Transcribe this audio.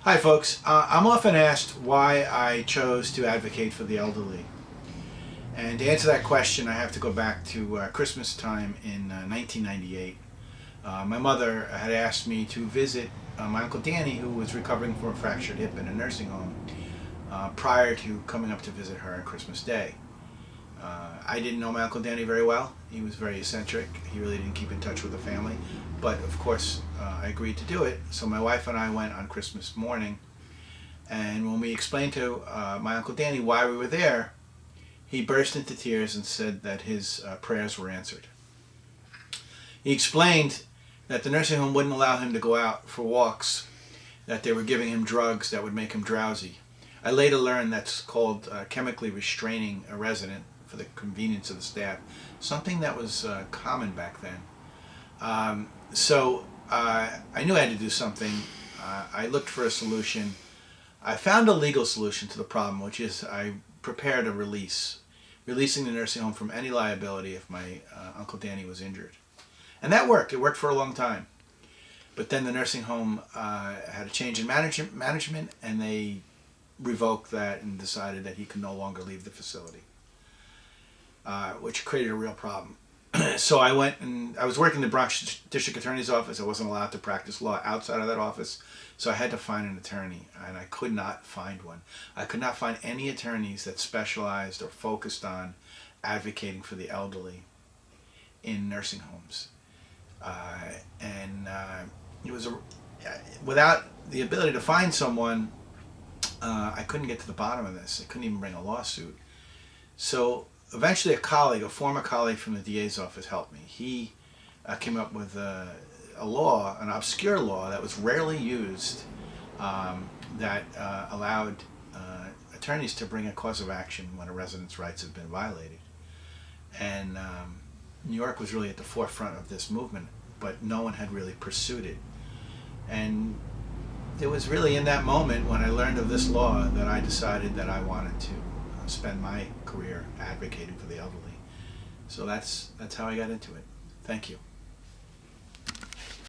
Hi folks, I'm often asked why I chose to advocate for the elderly. And to answer that question I have to go back to Christmas time in 1998. My mother had asked me to visit my Uncle Danny, who was recovering from a fractured hip in a nursing home, prior to coming up to visit her on Christmas Day. I didn't know my Uncle Danny very well. He was very eccentric. He really didn't keep in touch with the family. But of course, I agreed to do it. So my wife and I went on Christmas morning. And when we explained to my Uncle Danny why we were there, he burst into tears and said that his prayers were answered. He explained that the nursing home wouldn't allow him to go out for walks, that they were giving him drugs that would make him drowsy. I later learned that's called chemically restraining a resident for the convenience of the staff, something that was common back then. So I knew I had to do something. I looked for a solution. I found a legal solution to the problem, which is I prepared a release, releasing the nursing home from any liability if my Uncle Danny was injured. And that worked. It worked for a long time. But then the nursing home had a change in management, and they revoked that and decided that he could no longer leave the facility, which created a real problem. So I went and I was working in the Bronx District Attorney's office. I wasn't allowed to practice law outside of that office, so I had to find an attorney, and I could not find one. I could not find any attorneys that specialized or focused on advocating for the elderly in nursing homes. It was without the ability to find someone, I couldn't get to the bottom of this. I couldn't even bring a lawsuit. So eventually a former colleague from the DA's office helped me. He came up with a law, an obscure law that was rarely used, that allowed attorneys to bring a cause of action when a resident's rights have been violated. And New York was really at the forefront of this movement, but no one had really pursued it. And it was really in that moment when I learned of this law that I decided that I wanted to spend my career advocating for the elderly. So that's how I got into it. Thank you.